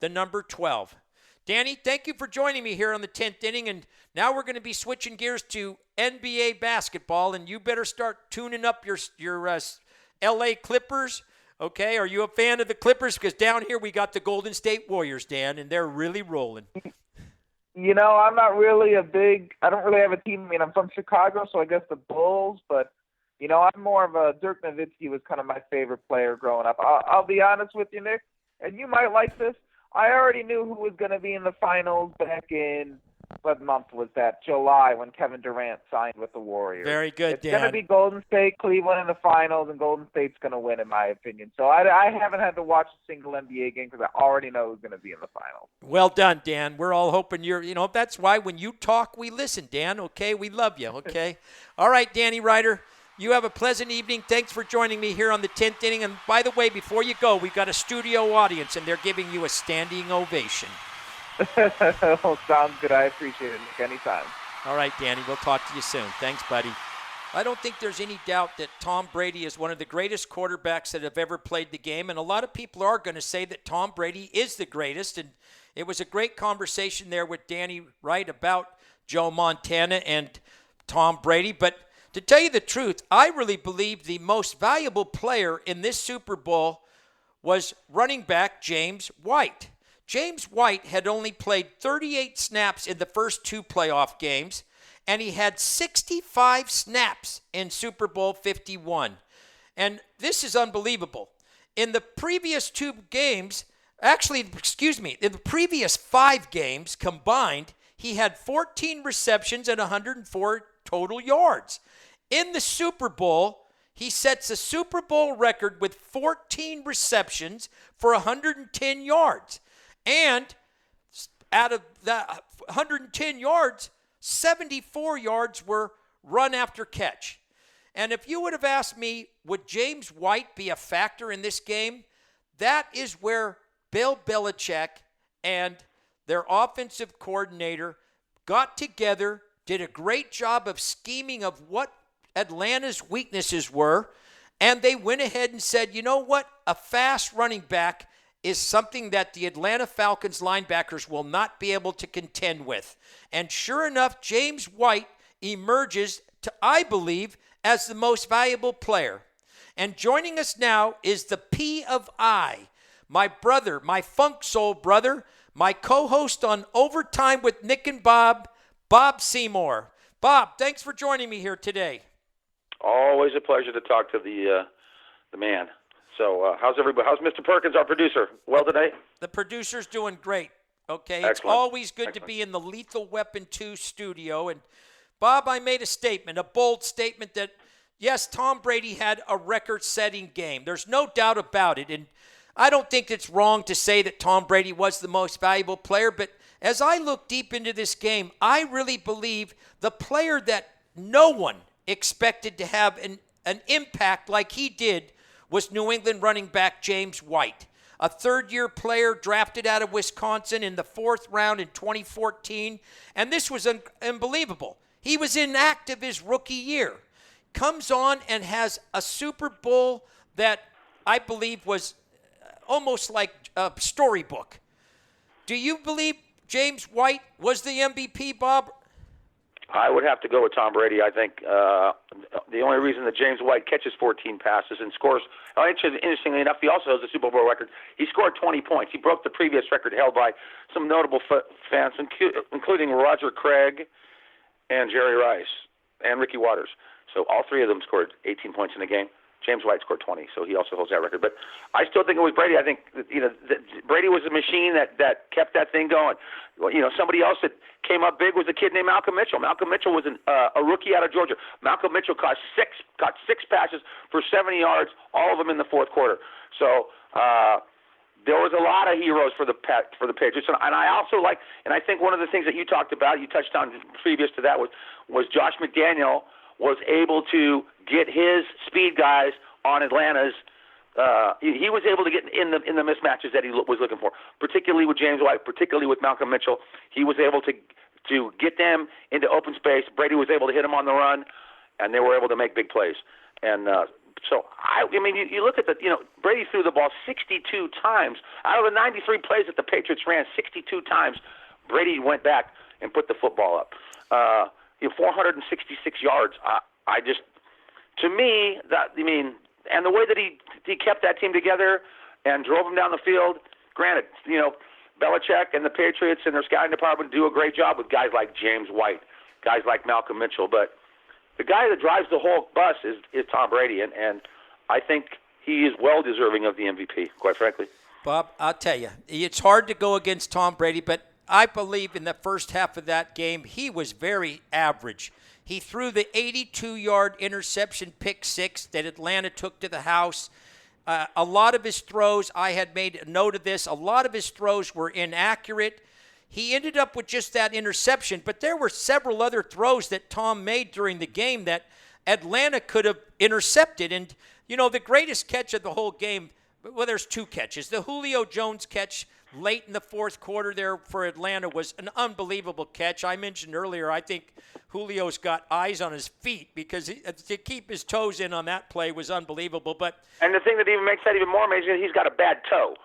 the number 12. Danny, thank you for joining me here on the 10th inning. And now we're going to be switching gears to NBA basketball, and you better start tuning up your LA Clippers. Okay, are you a fan of the Clippers? Because down here we got the Golden State Warriors, Dan, and they're really rolling. You know, I'm not really I don't really have a team. I mean, I'm from Chicago, so I guess the Bulls, but, you know, I'm more of a Dirk Nowitzki was kind of my favorite player growing up. I'll be honest with you, Nick, and you might like this. I already knew who was going to be in the finals back in, what month was that? July, when Kevin Durant signed with the Warriors. Very good, Dan. It's going to be Golden State, Cleveland in the finals, and Golden State's going to win, in my opinion. So I haven't had to watch a single NBA game because I already know who's going to be in the finals. Well done, Dan. We're all hoping that's why when you talk, we listen, Dan, okay? We love you, okay? All right, Danny Reiter, you have a pleasant evening. Thanks for joining me here on the 10th inning. And by the way, before you go, we've got a studio audience, and they're giving you a standing ovation. Well, sounds good. I appreciate it, Nick. Anytime. All right, Danny. We'll talk to you soon. Thanks, buddy. I don't think there's any doubt that Tom Brady is one of the greatest quarterbacks that have ever played the game, and a lot of people are going to say that Tom Brady is the greatest, and it was a great conversation there with Danny Wright about Joe Montana and Tom Brady, but to tell you the truth, I really believe the most valuable player in this Super Bowl was running back James White. James White had only played 38 snaps in the first two playoff games, and he had 65 snaps in Super Bowl 51. And this is unbelievable. In the previous in the previous 5 games combined, he had 14 receptions and 104 total yards. In the Super Bowl, he sets a Super Bowl record with 14 receptions for 110 yards. And out of that 110 yards, 74 yards were run after catch. And if you would have asked me, would James White be a factor in this game? That is where Bill Belichick and their offensive coordinator got together, did a great job of scheming of what Atlanta's weaknesses were, and they went ahead and said, you know what? A fast running back is something that the Atlanta Falcons linebackers will not be able to contend with. And sure enough, James White emerges to, I believe, as the most valuable player. And joining us now is the P of I, my brother, my funk soul brother, my co-host on Overtime with Nick and Bob, Bob Seymour. Bob, thanks for joining me here today. Always a pleasure to talk to the man. So how's everybody? How's Mr. Perkins, our producer? Well today? The producer's doing great. Okay, Excellent. It's always good to be in the Lethal Weapon 2 studio. And Bob, I made a bold statement that, yes, Tom Brady had a record-setting game. There's no doubt about it. And I don't think it's wrong to say that Tom Brady was the most valuable player. But as I look deep into this game, I really believe the player that no one expected to have an impact like he did was New England running back James White, a third-year player drafted out of Wisconsin in the 4th round in 2014. And this was unbelievable. He was inactive his rookie year. Comes on and has a Super Bowl that I believe was almost like a storybook. Do you believe James White was the MVP, Bob? I would have to go with Tom Brady. I think the only reason that James White catches 14 passes and scores, interestingly enough, he also has a Super Bowl record. He scored 20 points. He broke the previous record held by some notable fans, including Roger Craig and Jerry Rice and Ricky Waters. So all three of them scored 18 points in the game. James White scored 20, so he also holds that record. But I still think it was Brady. I think Brady was a machine that kept that thing going. Well, somebody else that came up big was a kid named Malcolm Mitchell. Malcolm Mitchell was a rookie out of Georgia. Malcolm Mitchell caught six passes for 70 yards, all of them in the fourth quarter. So there was a lot of heroes for the Patriots, and I also and I think one of the things that you talked about, you touched on previous to that, was Josh McDaniel was able to get his speed guys on Atlanta's. He was able to get in the mismatches that he was looking for, particularly with James White, particularly with Malcolm Mitchell. He was able to get them into open space. Brady was able to hit them on the run, and they were able to make big plays. And so you look at Brady threw the ball 62 times out of the 93 plays that the Patriots ran. 62 times, Brady went back and put the football up. 466 yards. And the way that he kept that team together and drove them down the field. Granted, Belichick and the Patriots and their scouting department do a great job with guys like James White, guys like Malcolm Mitchell, but the guy that drives the whole bus is Tom Brady, and I think he is well deserving of the MVP, quite frankly. Bob, I'll tell you, it's hard to go against Tom Brady, but I believe in the first half of that game, he was very average. He threw the 82-yard interception pick six that Atlanta took to the house. A lot of his throws, I had made a note of this, a lot of his throws were inaccurate. He ended up with just that interception, but there were several other throws that Tom made during the game that Atlanta could have intercepted. And, the greatest catch of the whole game, well, there's two catches. The Julio Jones catch late in the fourth quarter there for Atlanta was an unbelievable catch. I mentioned earlier, I think Julio's got eyes on his feet because to keep his toes in on that play was unbelievable. And the thing that even makes that even more amazing is he's got a bad toe.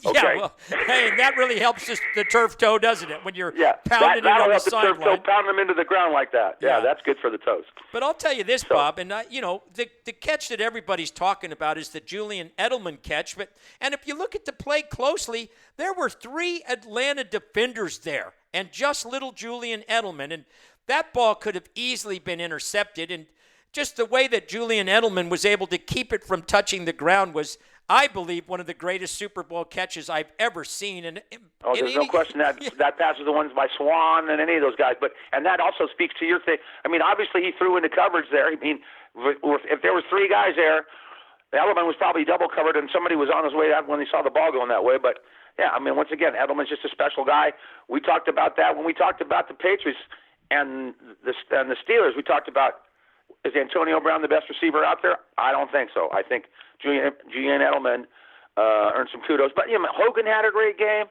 Okay. Yeah, well, hey, that really helps the turf toe, doesn't it? When you're pounding it on the sideline. Turf toe, pound them into the ground like that. Yeah, that's good for the toes. But I'll tell you this, Bob, and the catch that everybody's talking about is the Julian Edelman catch. And if you look at the play closely, there were 3 Atlanta defenders there, and just little Julian Edelman, and that ball could have easily been intercepted. And just the way that Julian Edelman was able to keep it from touching the ground was, I believe, one of the greatest Super Bowl catches I've ever seen. And there's no question that that passes the ones by Swan and any of those guys. And that also speaks to your thing. Obviously he threw into coverage there. If there was 3 guys there, the Edelman was probably double covered, and somebody was on his way out when he saw the ball going that way. But yeah, once again, Edelman's just a special guy. We talked about that when we talked about the Patriots and the Steelers. We talked about, is Antonio Brown the best receiver out there? I don't think so. I think Julian Edelman earned some kudos. But Hogan had a great game.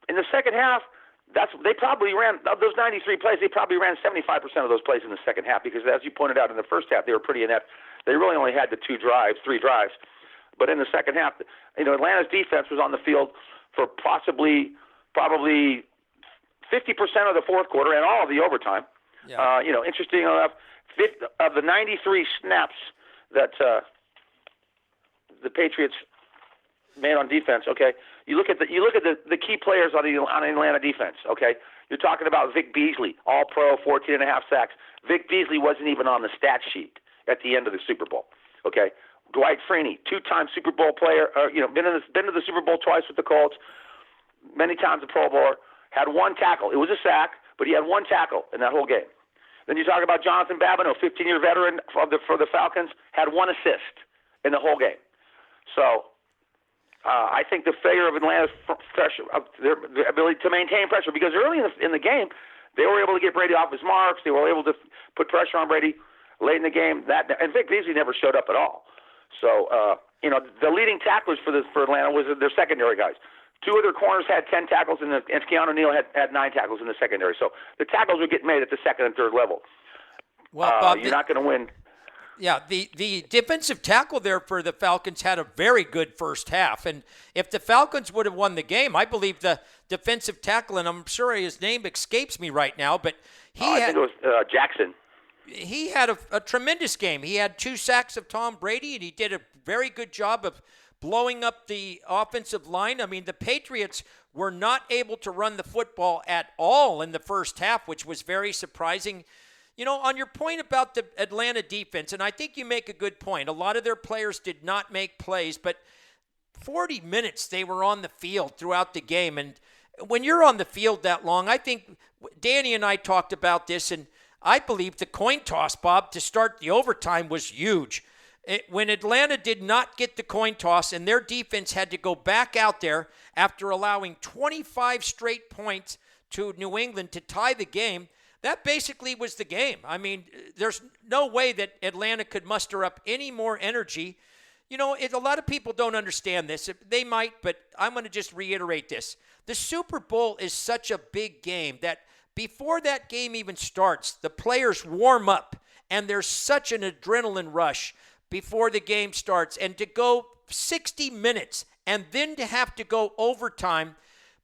In the second half, they probably ran, of those 93 plays, they probably ran 75% of those plays in the second half because, as you pointed out, in the first half, they were pretty inept. They really only had the 3 drives. But in the second half, Atlanta's defense was on the field for probably 50% of the fourth quarter and all of the overtime. Yeah. Interesting enough, of the 93 snaps that the Patriots made on defense, okay, you look at the key players on Atlanta defense, okay. You're talking about Vic Beasley, All-Pro, 14.5 sacks. Vic Beasley wasn't even on the stat sheet at the end of the Super Bowl, okay. Dwight Freeney, 2-time Super Bowl player, been to the Super Bowl twice with the Colts, many times a Pro Bowler, had 1 tackle. It was a sack, but he had 1 tackle in that whole game. Then you talk about Jonathan Babineau, 15-year veteran for the Falcons, had 1 assist in the whole game. So I think the failure of Atlanta's pressure, of their ability to maintain pressure, because early in the game, they were able to get Brady off his marks. They were able to put pressure on Brady late in the game. And Vic Beasley never showed up at all. So, the leading tacklers for Atlanta was their secondary guys. 2 of their corners had 10 tackles, and Keanu Neal had 9 tackles in the secondary. So the tackles were getting made at the second and third level. Well, Bob, you're not going to win. Yeah, the defensive tackle there for the Falcons had a very good first half. And if the Falcons would have won the game, I believe the defensive tackle, and I'm sure his name escapes me right now, but I think it was Jackson. He had a tremendous game. He had 2 sacks of Tom Brady, and he did a very good job of blowing up the offensive line. The Patriots were not able to run the football at all in the first half, which was very surprising. On your point about the Atlanta defense, and I think you make a good point. A lot of their players did not make plays, but 40 minutes they were on the field throughout the game. And when you're on the field that long, I think Danny and I talked about this, and I believe the coin toss, Bob, to start the overtime was huge. When Atlanta did not get the coin toss and their defense had to go back out there after allowing 25 straight points to New England to tie the game, that basically was the game. I mean, there's no way that Atlanta could muster up any more energy. A lot of people don't understand this. They might, but I'm going to just reiterate this. The Super Bowl is such a big game that before that game even starts, the players warm up, and there's such an adrenaline rush before the game starts. And to go 60 minutes and then to have to go overtime,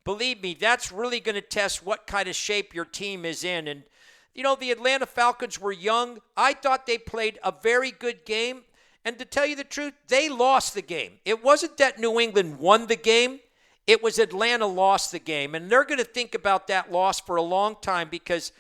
believe me, that's really going to test what kind of shape your team is in. And, the Atlanta Falcons were young. I thought they played a very good game. And to tell you the truth, they lost the game. It wasn't that New England won the game. It was Atlanta lost the game. And they're going to think about that loss for a long time because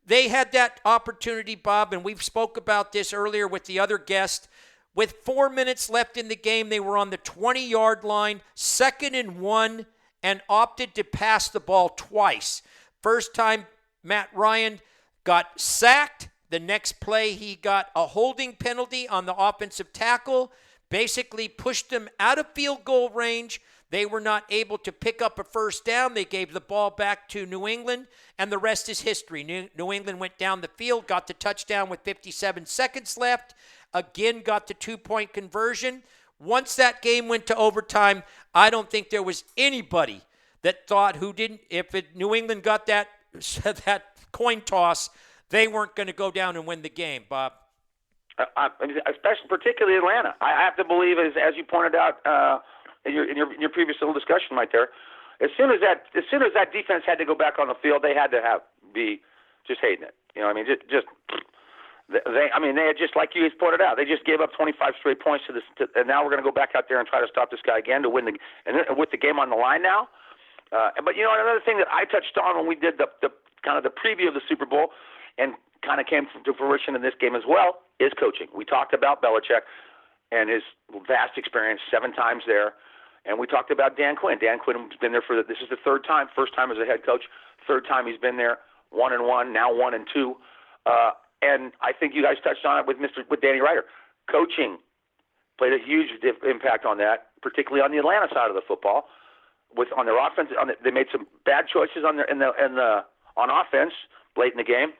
they had that opportunity, Bob, and we've spoke about this earlier with the other guest. With 4 minutes left in the game, they were on the 20-yard line, 2nd and 1, and opted to pass the ball twice. First time, Matt Ryan got sacked. The next play, he got a holding penalty on the offensive tackle, basically pushed them out of field goal range. They were not able to pick up a first down. They gave the ball back to New England, and the rest is history. New England went down the field, got the touchdown with 57 seconds left, again got the 2-point conversion. Once that game went to overtime, I don't think there was anybody that thought if New England got that coin toss, they weren't going to go down and win the game, Bob. Especially, particularly Atlanta. I have to believe, as you pointed out in your previous little discussion right there, as soon as that defense had to go back on the field, they had to be just hating it. They had just, like you pointed out, they just gave up 25 straight points to this, and now we're going to go back out there and try to stop this guy again to win with the game on the line now. But another thing that I touched on when we did the kind of the preview of the Super Bowl, and kind of came to fruition in this game as well, is coaching. We talked about Belichick and his vast experience, 7 times there, and we talked about Dan Quinn. Dan Quinn's been there this is the 3rd time, first time as a head coach, 3rd time he's been there, 1-1, now 1-2. And I think you guys touched on it with Danny Reiter. Coaching played a huge impact on that, particularly on the Atlanta side of the football. On their offense, they made some bad choices on offense late in the game,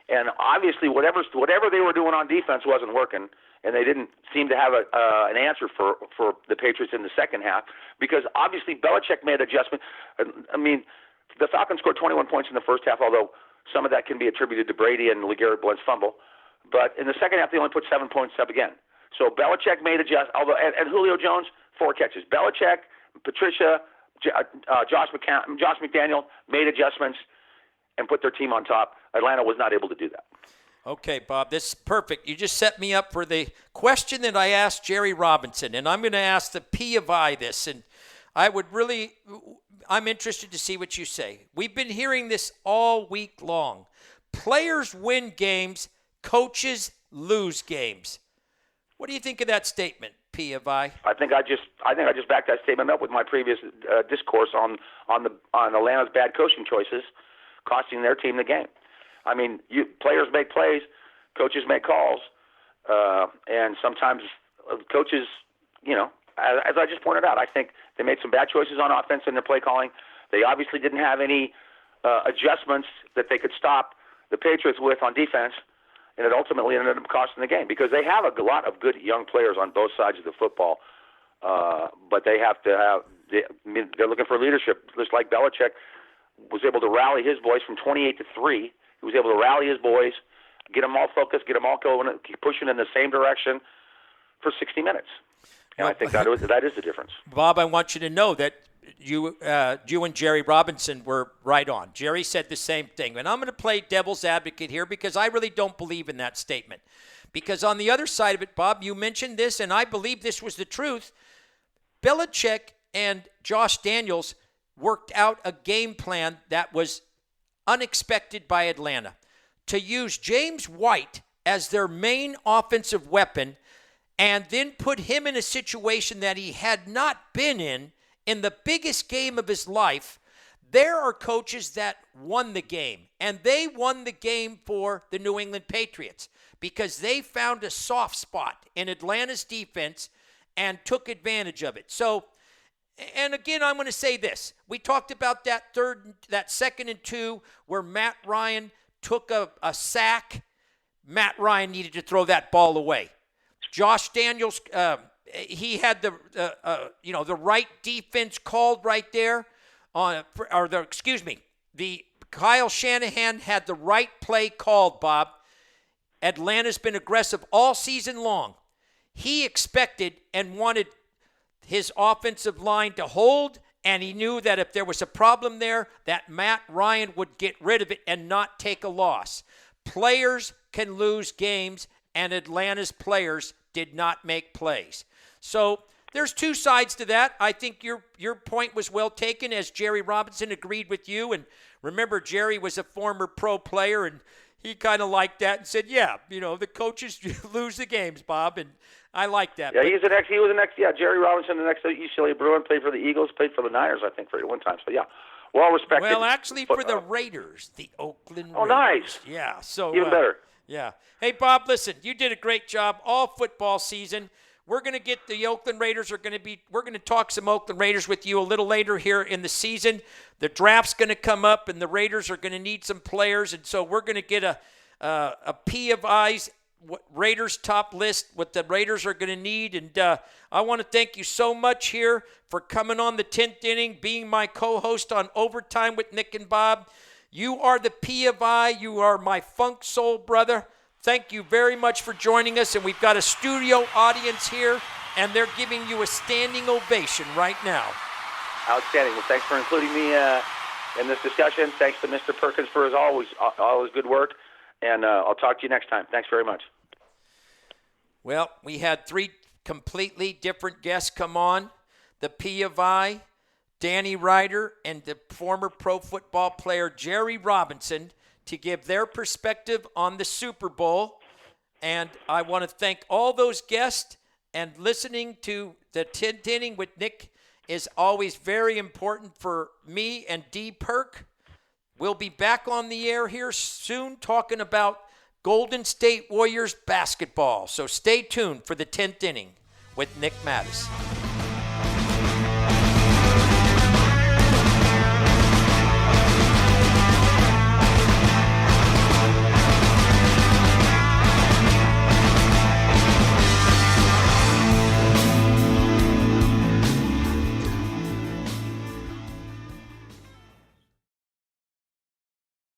and obviously whatever they were doing on defense wasn't working, and they didn't seem to have an answer for the Patriots in the second half because obviously Belichick made adjustment. I mean, the Falcons scored 21 points in the first half, although some of that can be attributed to Brady and LeGarrette Blount's fumble. But in the second half, they only put 7 points up again. So Belichick made adjustments, and Julio Jones, 4 catches. Belichick, Patricia, Josh McDaniel made adjustments and put their team on top. Atlanta was not able to do that. Okay, Bob, this is perfect. You just set me up for the question that I asked Jerry Robinson, and I'm going to ask the P of I this, and I'm interested to see what you say. We've been hearing this all week long. Players win games, coaches lose games. What do you think of that statement, P of I? I think I just backed that statement up with my previous discourse on Atlanta's bad coaching choices costing their team the game. I mean, players make plays, coaches make calls, and sometimes coaches, as I just pointed out, I think they made some bad choices on offense in their play calling. They obviously didn't have any adjustments that they could stop the Patriots with on defense, and it ultimately ended up costing the game because they have a lot of good young players on both sides of the football, but they have to have they're looking for leadership, just like Belichick was able to rally his boys from 28-3. He was able to rally his boys, get them all focused, get them all going, keep pushing in the same direction for 60 minutes. And I think that is the difference. Bob, I want you to know that you and Jerry Robinson were right on. Jerry said the same thing. And I'm going to play devil's advocate here because I really don't believe in that statement. Because on the other side of it, Bob, you mentioned this, and I believe this was the truth. Belichick and Josh Daniels worked out a game plan that was unexpected by Atlanta. to use James White as their main offensive weapon and then put him in a situation that he had not been in the biggest game of his life. There are coaches that won the game, and they won the game for the New England Patriots because they found a soft spot in Atlanta's defense and took advantage of it. So, and again, I'm going to say this. We talked about that 2nd and 2 where Matt Ryan took a sack. Matt Ryan needed to throw that ball away. Josh Daniels, he had the right defense called right there. The Kyle Shanahan had the right play called, Bob. Atlanta's been aggressive all season long. He expected and wanted his offensive line to hold, and he knew that if there was a problem there, that Matt Ryan would get rid of it and not take a loss. Players can lose games, and Atlanta's players did not make plays. So there's two sides to that. I think your point was well taken, as Jerry Robinson agreed with you. And remember, Jerry was a former pro player, and he kind of liked that and said, yeah, the coaches lose the games, Bob, and I like that. Yeah, he was an ex, Jerry Robinson, the next UCLA Bruin, played for the Eagles, played for the Niners, I think, for one time. So, yeah, well respected. Well, actually, for the Raiders, the Oakland Raiders. Oh, nice. Yeah, so even better. Yeah. Hey, Bob, listen, you did a great job all football season. We're going to get the Oakland Raiders we're going to talk some Oakland Raiders with you a little later here in the season. The draft's going to come up, and the Raiders are going to need some players, and so we're going to get a P of I's Raiders top list, what the Raiders are going to need. And I want to thank you so much here for coming on the 10th inning, being my co-host on Overtime with Nick and Bob. You are the P of I. You are my funk soul brother. Thank you very much for joining us. And we've got a studio audience here, and they're giving you a standing ovation right now. Outstanding. Well, thanks for including me in this discussion. Thanks to Mr. Perkins for his always good work. And I'll talk to you next time. Thanks very much. Well, we had 3 completely different guests come on. The P of I, Danny Reiter, and the former pro football player Jerry Robinson to give their perspective on the Super Bowl. And I want to thank all those guests, and listening to the 10th inning with Nick is always very important for me and D. Perk. We'll be back on the air here soon talking about Golden State Warriors basketball. So stay tuned for the 10th inning with Nick Mattos.